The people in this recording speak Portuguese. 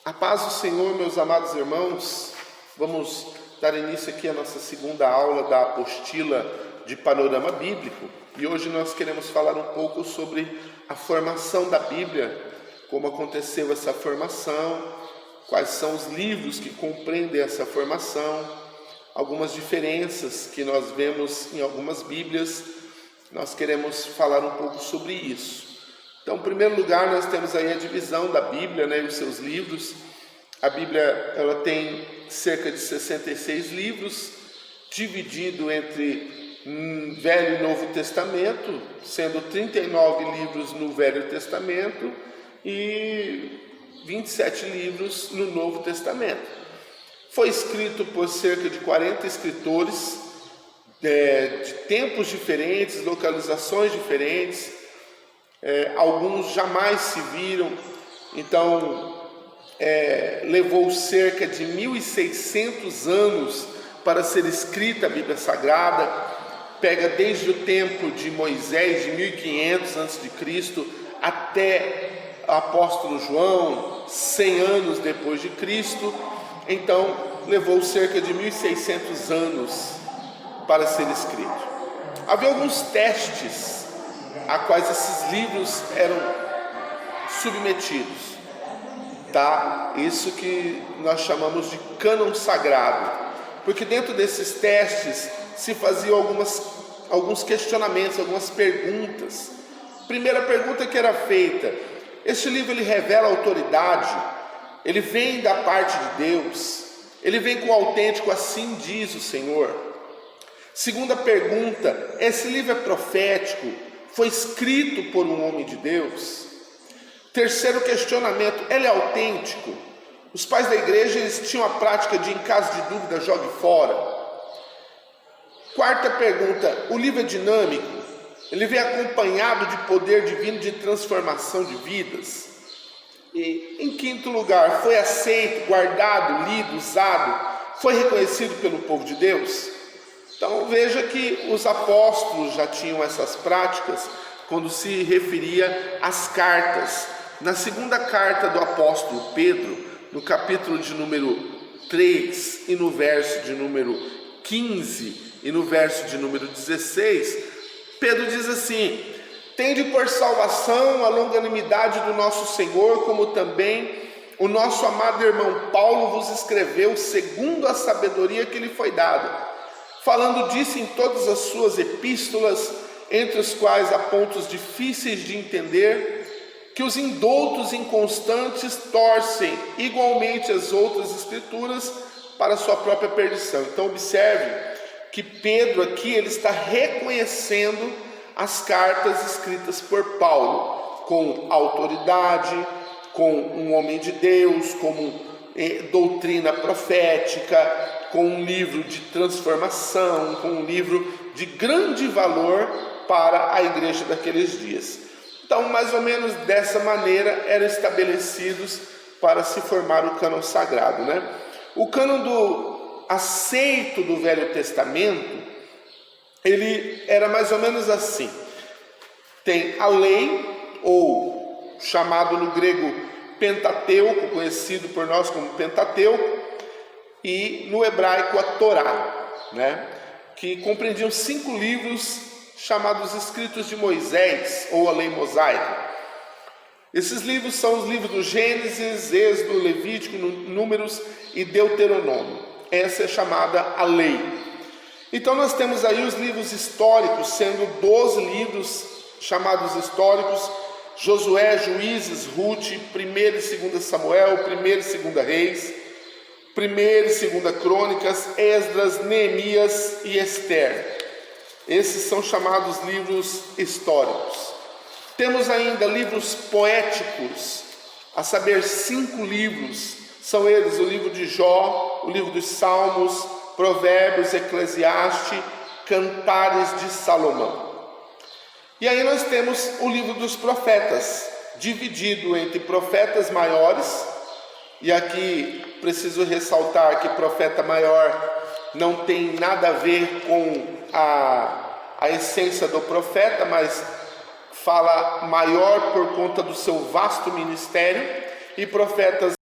A paz do Senhor, meus amados irmãos. Vamos dar início aqui à nossa segunda aula da apostila de panorama bíblico. E hoje nós queremos falar um pouco sobre a formação da Bíblia, como aconteceu essa formação, quais são os livros que compreendem essa formação, algumas diferenças que nós vemos em algumas Bíblias. Nós queremos falar um pouco sobre isso. Então, em primeiro lugar, nós temos aí a divisão da Bíblia, e os seus livros. A Bíblia ela tem cerca de 66 livros, dividido entre Velho e Novo Testamento, sendo 39 livros no Velho Testamento e 27 livros no Novo Testamento. Foi escrito por cerca de 40 escritores, de tempos diferentes, localizações diferentes. Alguns jamais se viram, então levou cerca de 1.600 anos para ser escrita a Bíblia Sagrada. Pega desde o tempo de Moisés, de 1500 a.C., até o apóstolo João, 100 anos depois de Cristo. Então levou cerca de 1.600 anos para ser escrito. Havia alguns testes a quais esses livros eram submetidos, Isso que nós chamamos de cânon sagrado, porque dentro desses testes se faziam alguns questionamentos, algumas perguntas. Primeira pergunta que era feita: este livro ele revela autoridade? Ele vem da parte de Deus? Ele vem com o autêntico, assim diz o Senhor? Segunda pergunta: esse livro é profético? Foi escrito por um homem de Deus? Terceiro questionamento: ele é autêntico? Os pais da igreja eles tinham a prática de, em caso de dúvida, jogue fora. Quarta pergunta: o livro é dinâmico? Ele vem acompanhado de poder divino de transformação de vidas? E em quinto lugar, foi aceito, guardado, lido, usado, foi reconhecido pelo povo de Deus? Então veja que os apóstolos já tinham essas práticas quando se referia às cartas. Na segunda carta do apóstolo Pedro, no capítulo de número 3 e no verso de número 15 e no verso de número 16, Pedro diz assim: tende por salvação a longanimidade do nosso Senhor, como também o nosso amado irmão Paulo vos escreveu segundo a sabedoria que lhe foi dada, falando disso em todas as suas epístolas, entre os quais há pontos difíceis de entender, que os indoutos inconstantes torcem igualmente as outras escrituras para a sua própria perdição. Então observe que Pedro aqui ele está reconhecendo as cartas escritas por Paulo com autoridade, com um homem de Deus, como doutrina profética, com um livro de transformação, com um livro de grande valor para a igreja daqueles dias. Então, mais ou menos dessa maneira eram estabelecidos para se formar o cânon sagrado, O cânon aceito do Velho Testamento, ele era mais ou menos assim: tem a lei, ou chamado no grego Pentateuco, conhecido por nós como Pentateuco, e no hebraico a Torá, que compreendiam 5 livros chamados Escritos de Moisés, ou a Lei Mosaica. Esses livros são os livros do Gênesis, Êxodo, Levítico, Números e Deuteronômio. Essa é chamada a lei. Então nós temos aí os livros históricos, sendo 12 livros chamados históricos: Josué, Juízes, Ruth, 1 e 2 Samuel, 1 e 2 Reis, 1 e 2 Crônicas, Esdras, Neemias e Esther. Esses são chamados livros históricos. Temos ainda livros poéticos, a saber, 5 livros. São eles o livro de Jó, o livro dos Salmos, Provérbios, Eclesiastes, Cantares de Salomão. E aí nós temos o livro dos profetas, dividido entre profetas maiores, e aqui preciso ressaltar que profeta maior não tem nada a ver com a essência do profeta, mas fala maior por conta do seu vasto ministério, e profetas